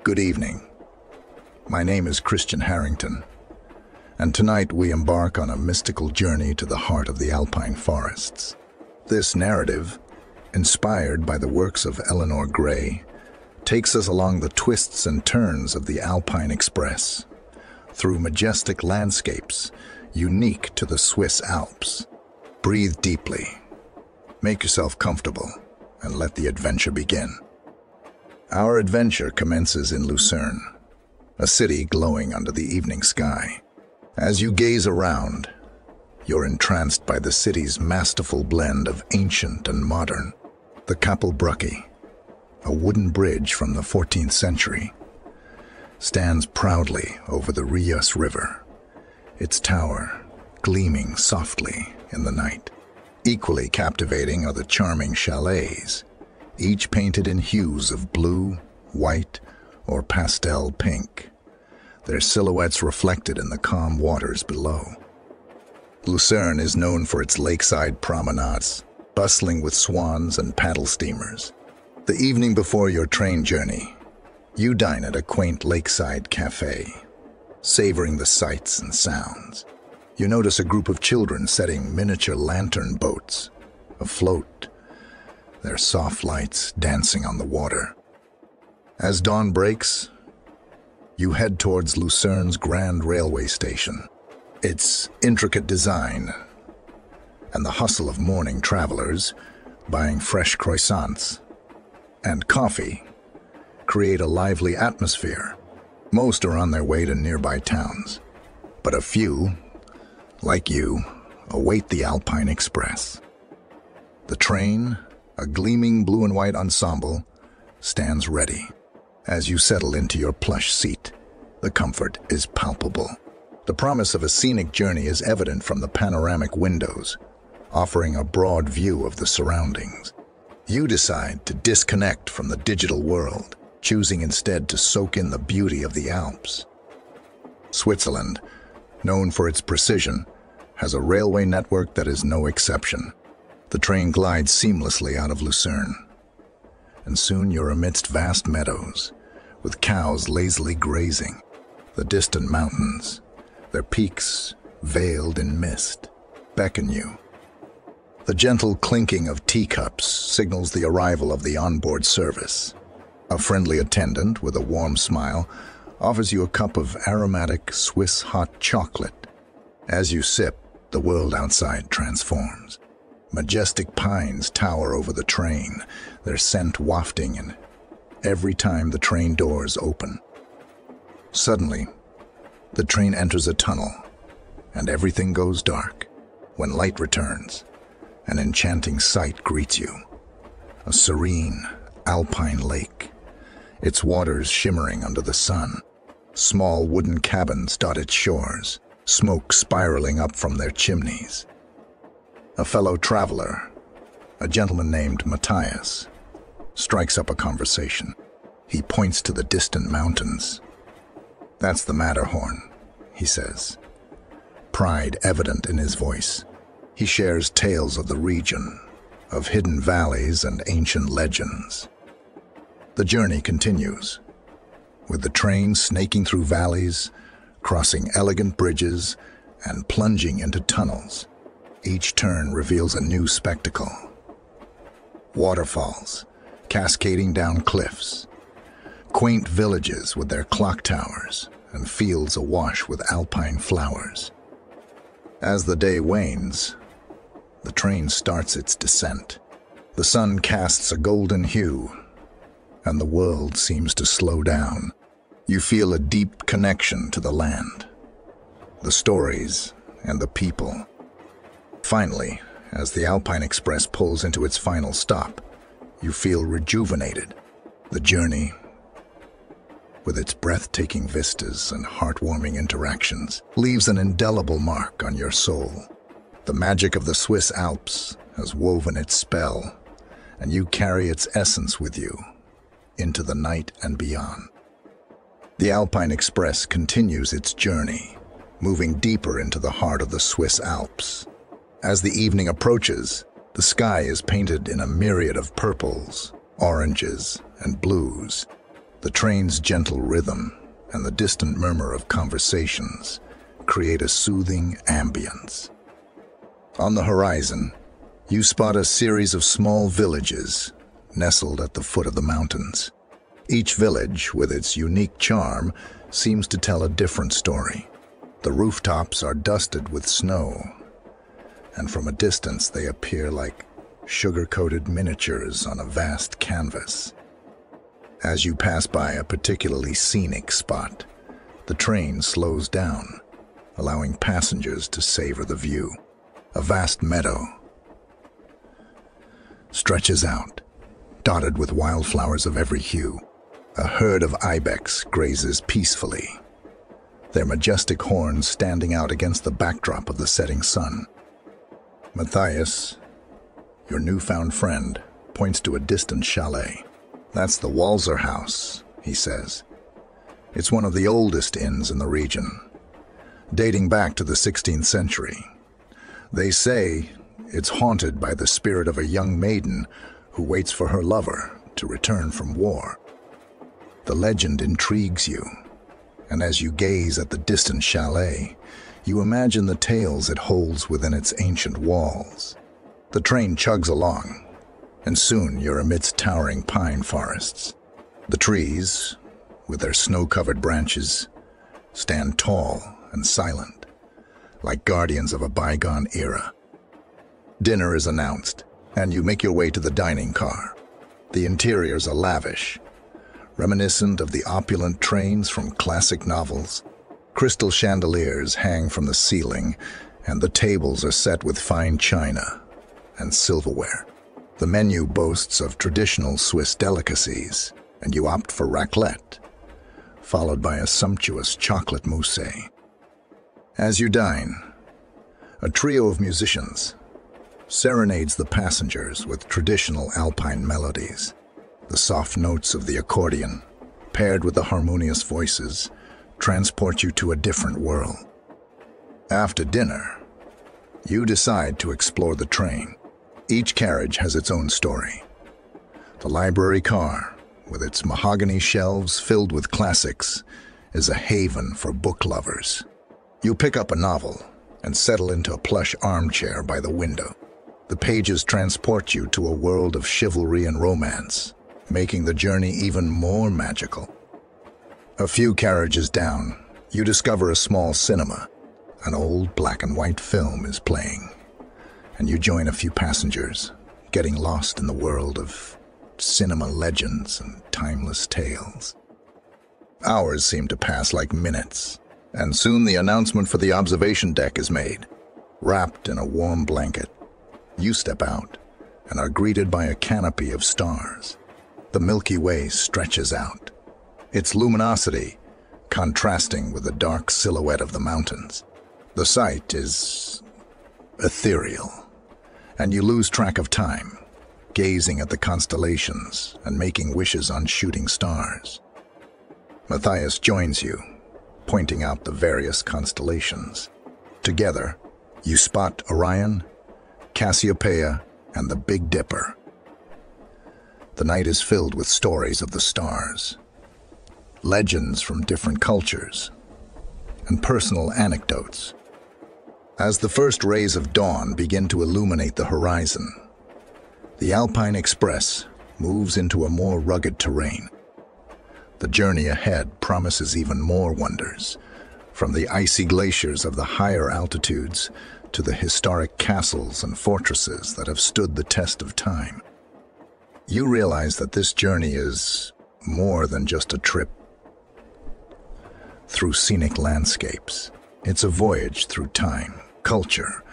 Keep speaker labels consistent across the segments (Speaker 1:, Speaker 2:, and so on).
Speaker 1: Good evening. My name is Christian Harrington, and tonight we embark on a mystical journey to the heart of the Alpine forests. This narrative, inspired by the works of Eleanor Gray, takes us along the twists and turns of the Alpine Express, through majestic landscapes unique to the Swiss Alps. Breathe deeply, make yourself comfortable, and let the adventure begin. Our adventure commences in Lucerne, a city glowing under the evening sky. As you gaze around, you're entranced by the city's masterful blend of ancient and modern. The Kapellbrücke, a wooden bridge from the 14th century, stands proudly over the Rias River, its tower gleaming softly in the night. Equally captivating are the charming chalets, each painted in hues of blue, white, or pastel pink, their silhouettes reflected in the calm waters below. Lucerne is known for its lakeside promenades, bustling with swans and paddle steamers. The evening before your train journey, you dine at a quaint lakeside cafe, savoring the sights and sounds. You notice a group of children setting miniature lantern boats afloat, their soft lights dancing on the water. As dawn breaks, you head towards Lucerne's grand railway station. Its intricate design and the hustle of morning travelers buying fresh croissants and coffee create a lively atmosphere. Most are on their way to nearby towns, but a few, like you, await the Alpine Express. The train, a gleaming blue and white ensemble, stands ready. As you settle into your plush seat, the comfort is palpable. The promise of a scenic journey is evident from the panoramic windows, offering a broad view of the surroundings. You decide to disconnect from the digital world, choosing instead to soak in the beauty of the Alps. Switzerland, known for its precision, has a railway network that is no exception. The train glides seamlessly out of Lucerne, and soon you're amidst vast meadows, with cows lazily grazing. The distant mountains, their peaks veiled in mist, beckon you. The gentle clinking of teacups signals the arrival of the onboard service. A friendly attendant with a warm smile offers you a cup of aromatic Swiss hot chocolate. As you sip, the world outside transforms. Majestic pines tower over the train, their scent wafting in every time the train doors open. Suddenly, the train enters a tunnel, and everything goes dark. When light returns, an enchanting sight greets you. A serene, alpine lake, its waters shimmering under the sun. Small wooden cabins dot its shores, smoke spiraling up from their chimneys. A fellow traveler, a gentleman named Matthias, strikes up a conversation. He points to the distant mountains. "That's the Matterhorn," he says, pride evident in his voice. He shares tales of the region, of hidden valleys and ancient legends. The journey continues, with the train snaking through valleys, crossing elegant bridges, and plunging into tunnels. Each turn reveals a new spectacle. Waterfalls, cascading down cliffs, quaint villages with their clock towers, and fields awash with alpine flowers. As the day wanes, the train starts its descent. The sun casts a golden hue, and the world seems to slow down. You feel a deep connection to the land, the stories, and the people. Finally, as the Alpine Express pulls into its final stop, you feel rejuvenated. The journey, with its breathtaking vistas and heartwarming interactions, leaves an indelible mark on your soul. The magic of the Swiss Alps has woven its spell, and you carry its essence with you into the night and beyond. The Alpine Express continues its journey, moving deeper into the heart of the Swiss Alps. As the evening approaches, the sky is painted in a myriad of purples, oranges, and blues. The train's gentle rhythm and the distant murmur of conversations create a soothing ambience. On the horizon, you spot a series of small villages nestled at the foot of the mountains. Each village, with its unique charm, seems to tell a different story. The rooftops are dusted with snow, and from a distance they appear like sugar-coated miniatures on a vast canvas. As you pass by a particularly scenic spot, the train slows down, allowing passengers to savor the view. A vast meadow stretches out, dotted with wildflowers of every hue. A herd of ibex grazes peacefully, their majestic horns standing out against the backdrop of the setting sun. Matthias, your newfound friend, points to a distant chalet. "That's the Walser House," he says. "It's one of the oldest inns in the region, dating back to the 16th century. They say it's haunted by the spirit of a young maiden who waits for her lover to return from war. The legend intrigues you, and as you gaze at the distant chalet, you imagine the tales it holds within its ancient walls." The train chugs along, and soon you're amidst towering pine forests. The trees, with their snow-covered branches, stand tall and silent, like guardians of a bygone era. Dinner is announced, and you make your way to the dining car. The interiors are lavish, reminiscent of the opulent trains from classic novels. Crystal chandeliers hang from the ceiling, and the tables are set with fine china and silverware. The menu boasts of traditional Swiss delicacies, and you opt for raclette, followed by a sumptuous chocolate mousse. As you dine, a trio of musicians serenades the passengers with traditional Alpine melodies. The soft notes of the accordion, paired with the harmonious voices, transport you to a different world. After dinner, you decide to explore the train. Each carriage has its own story. The library car, with its mahogany shelves filled with classics, is a haven for book lovers. You pick up a novel and settle into a plush armchair by the window. The pages transport you to a world of chivalry and romance, making the journey even more magical. A few carriages down, you discover a small cinema. An old black and white film is playing, and you join a few passengers, getting lost in the world of cinema legends and timeless tales. Hours seem to pass like minutes, and soon the announcement for the observation deck is made. Wrapped in a warm blanket, you step out and are greeted by a canopy of stars. The Milky Way stretches out, its luminosity contrasting with the dark silhouette of the mountains. The sight is ethereal, and you lose track of time, gazing at the constellations and making wishes on shooting stars. Matthias joins you, pointing out the various constellations. Together, you spot Orion, Cassiopeia, and the Big Dipper. The night is filled with stories of the stars, legends from different cultures, and personal anecdotes. As the first rays of dawn begin to illuminate the horizon, the Alpine Express moves into a more rugged terrain. The journey ahead promises even more wonders, from the icy glaciers of the higher altitudes to the historic castles and fortresses that have stood the test of time. You realize that this journey is more than just a trip through scenic landscapes. It's a voyage through time, culture,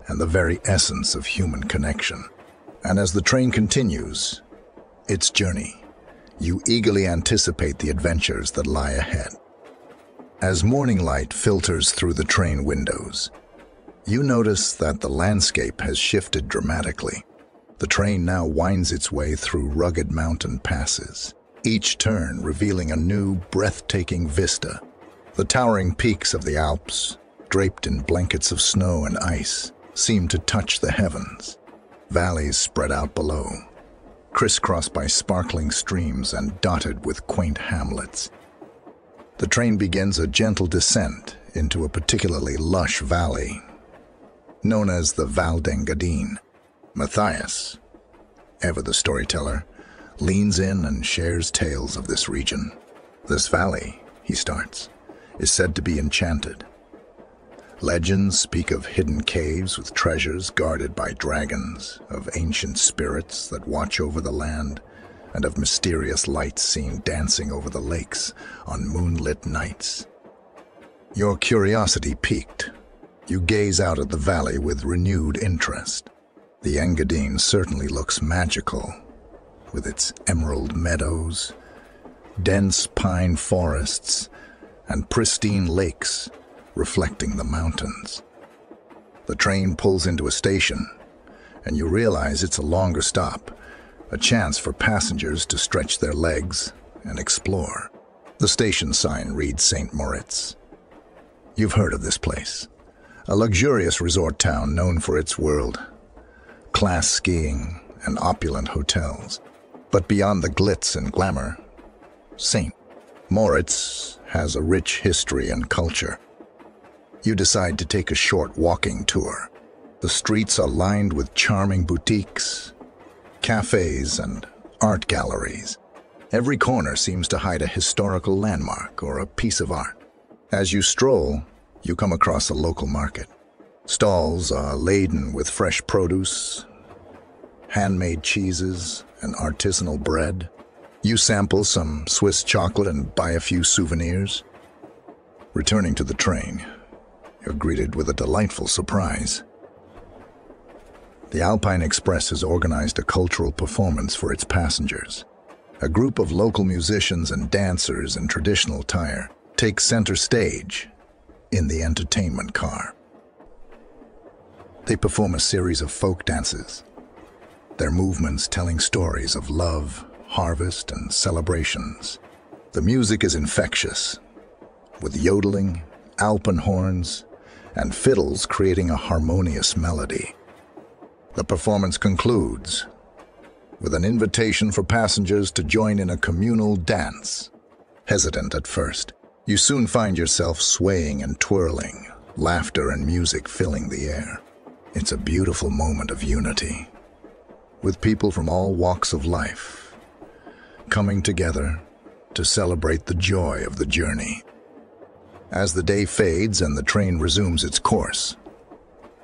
Speaker 1: and the very essence of human connection. And as the train continues its journey, you eagerly anticipate the adventures that lie ahead. As morning light filters through the train windows, you notice that the landscape has shifted dramatically. The train now winds its way through rugged mountain passes, each turn revealing a new, breathtaking vista. The towering peaks of the Alps, draped in blankets of snow and ice, seem to touch the heavens. Valleys spread out below, crisscrossed by sparkling streams and dotted with quaint hamlets. The train begins a gentle descent into a particularly lush valley, known as the Val d'Engadine. Matthias, ever the storyteller, leans in and shares tales of this region. This valley, he starts, is said to be enchanted. Legends speak of hidden caves with treasures guarded by dragons, of ancient spirits that watch over the land, and of mysterious lights seen dancing over the lakes on moonlit nights. Your curiosity piqued. You gaze out at the valley with renewed interest. The Engadine certainly looks magical, with its emerald meadows, dense pine forests, and pristine lakes reflecting the mountains. The train pulls into a station, and you realize it's a longer stop, a chance for passengers to stretch their legs and explore. The station sign reads St. Moritz. You've heard of this place, a luxurious resort town known for its world-class skiing and opulent hotels. But beyond the glitz and glamour, St. Moritz has a rich history and culture. You decide to take a short walking tour. The streets are lined with charming boutiques, cafes, and art galleries. Every corner seems to hide a historical landmark or a piece of art. As you stroll, you come across a local market. Stalls are laden with fresh produce, handmade cheeses, and artisanal bread. You sample some Swiss chocolate and buy a few souvenirs. Returning to the train, you're greeted with a delightful surprise. The Alpine Express has organized a cultural performance for its passengers. A group of local musicians and dancers in traditional attire take center stage in the entertainment car. They perform a series of folk dances, their movements telling stories of love, harvest, and celebrations. The music is infectious, with yodeling, Alpine horns, and fiddles creating a harmonious melody. The performance concludes with an invitation for passengers to join in a communal dance. Hesitant at first, you soon find yourself swaying and twirling, laughter and music filling the air. It's a beautiful moment of unity, with people from all walks of life coming together to celebrate the joy of the journey. As the day fades and the train resumes its course,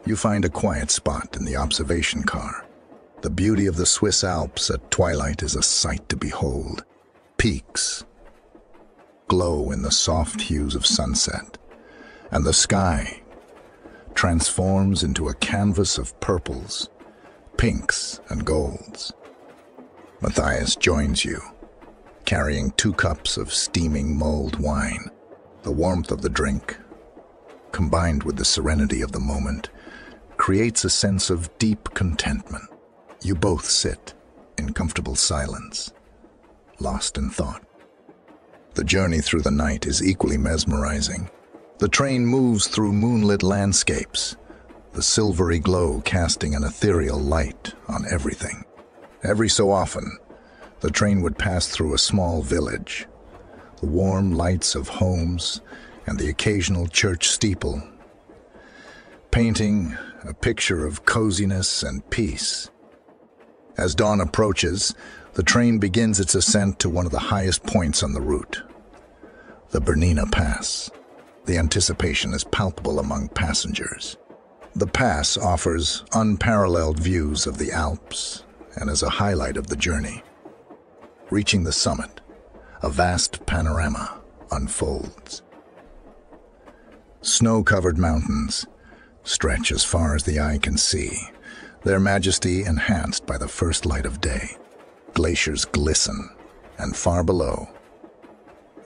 Speaker 1: you find a quiet spot in the observation car. The beauty of the Swiss Alps at twilight is a sight to behold. Peaks glow in the soft hues of sunset, and the sky transforms into a canvas of purples, pinks, and golds. Matthias joins you, carrying 2 cups of steaming mulled wine. The warmth of the drink, combined with the serenity of the moment, creates a sense of deep contentment. You both sit in comfortable silence, lost in thought. The journey through the night is equally mesmerizing. The train moves through moonlit landscapes, the silvery glow casting an ethereal light on everything. Every so often, the train would pass through a small village. The warm lights of homes and the occasional church steeple, painting a picture of coziness and peace. As dawn approaches, the train begins its ascent to one of the highest points on the route, the Bernina Pass. The anticipation is palpable among passengers. The pass offers unparalleled views of the Alps and is a highlight of the journey. Reaching the summit, a vast panorama unfolds. Snow-covered mountains stretch as far as the eye can see, their majesty enhanced by the first light of day. Glaciers glisten, and far below,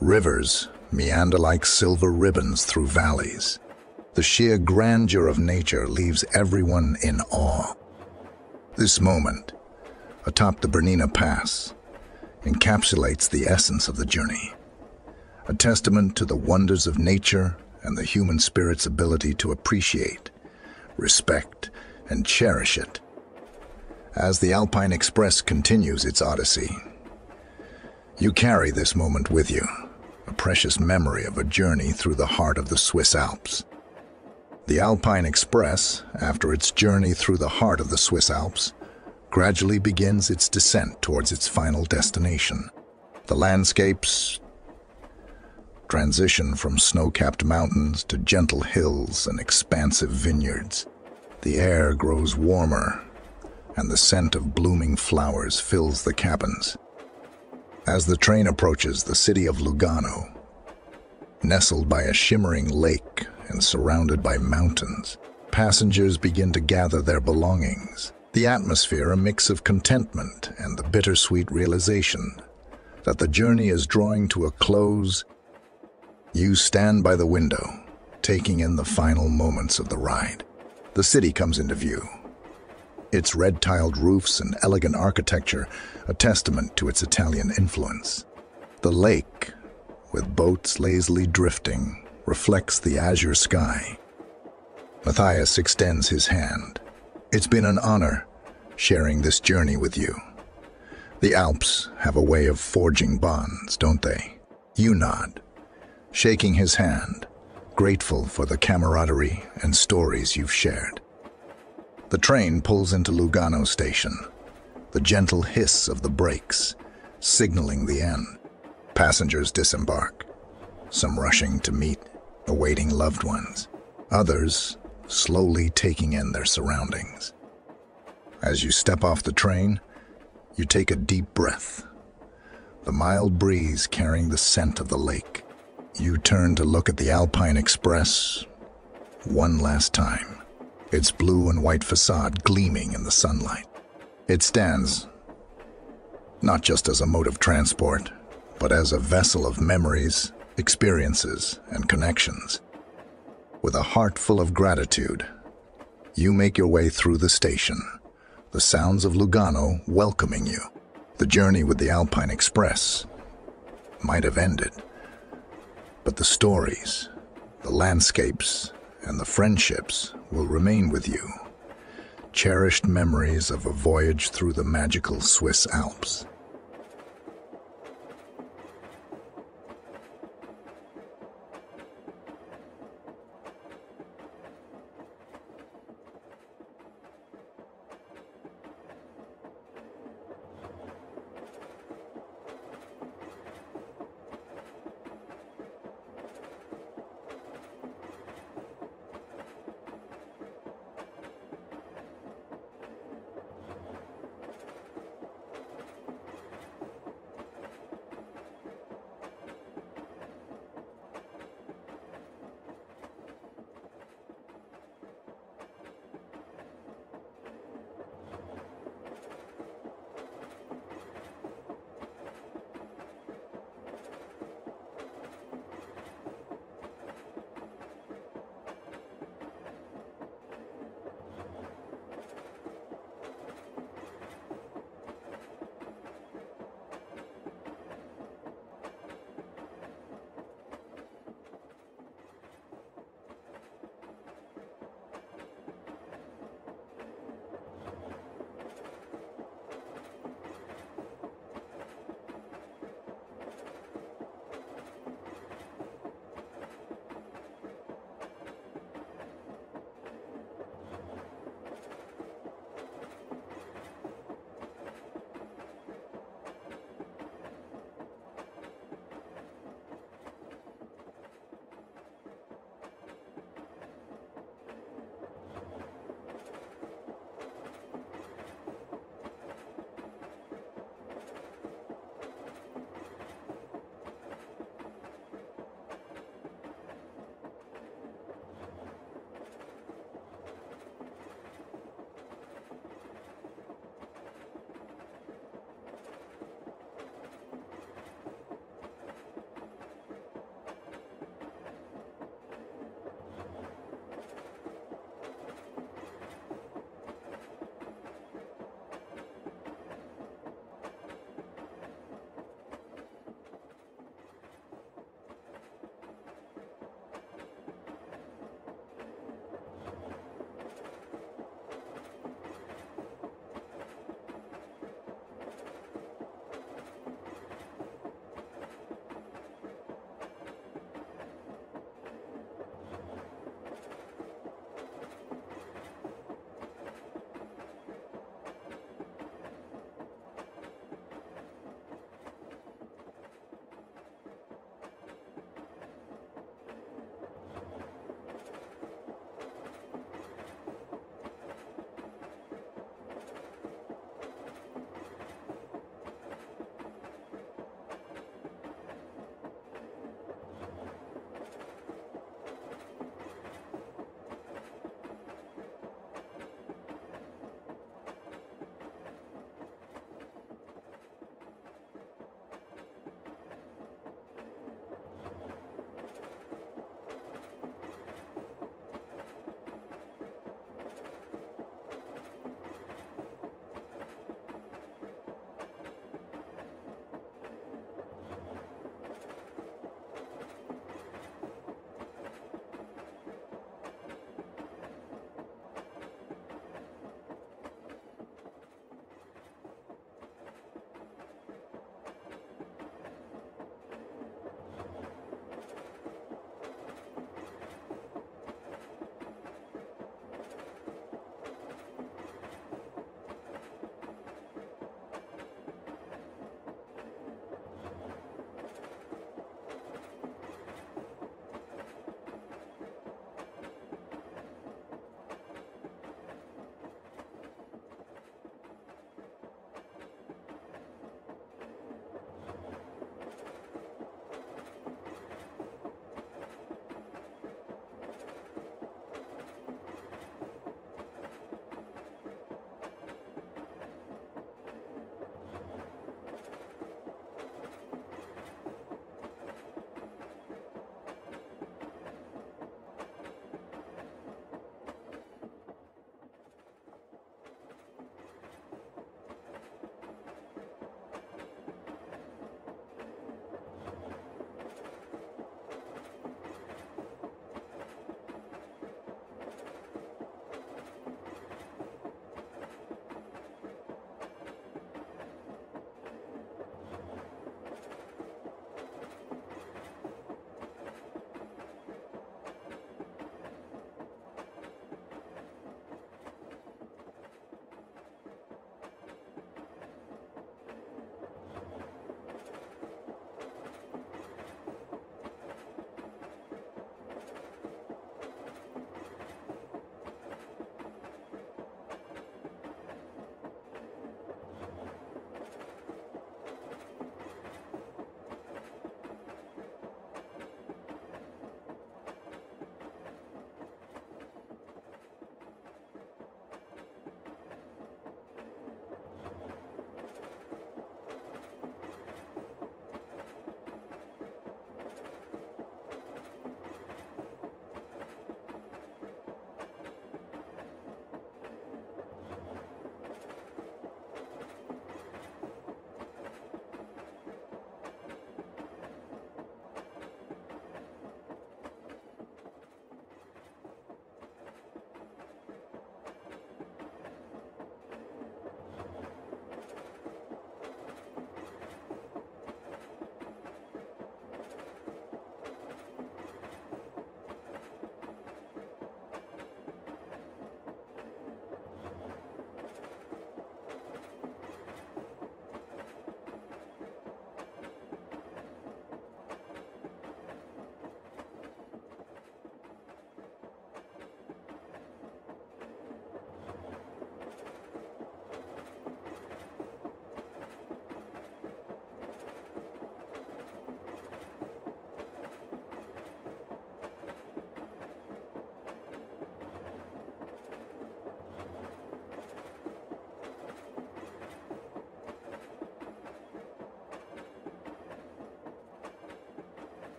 Speaker 1: rivers meander like silver ribbons through valleys. The sheer grandeur of nature leaves everyone in awe. This moment, atop the Bernina Pass, encapsulates the essence of the journey, a testament to the wonders of nature and the human spirit's ability to appreciate, respect, and cherish it. as the Alpine Express continues its odyssey. You carry this moment with you, a precious memory of a journey through the heart of the Swiss Alps. The Alpine Express, after its journey through the heart of the Swiss Alps, gradually begins its descent towards its final destination. The landscapes transition from snow-capped mountains to gentle hills and expansive vineyards. The air grows warmer, and the scent of blooming flowers fills the cabins. As the train approaches the city of Lugano, nestled by a shimmering lake and surrounded by mountains, passengers begin to gather their belongings. The atmosphere a mix of contentment and the bittersweet realization that the journey is drawing to a close. You stand by the window, taking in the final moments of the ride. The city comes into view, its red-tiled roofs and elegant architecture a testament to its Italian influence. The lake, with boats lazily drifting, reflects the azure sky. Matthias extends his hand. It's been an honor sharing this journey with you. The Alps have a way of forging bonds, don't they? You nod, shaking his hand, grateful for the camaraderie and stories you've shared. The train pulls into Lugano station, the gentle hiss of the brakes signaling the end. Passengers disembark, some rushing to meet awaiting loved ones, others slowly taking in their surroundings. As you step off the train, you take a deep breath, the mild breeze carrying the scent of the lake. You turn to look at the Alpine Express one last time, its blue and white facade gleaming in the sunlight. It stands not just as a mode of transport, but as a vessel of memories, experiences, and connections. With a heart full of gratitude, you make your way through the station, the sounds of Lugano welcoming you. The journey with the Alpine Express might have ended, but the stories, the landscapes, and the friendships will remain with you. Cherished memories of a voyage through the magical Swiss Alps.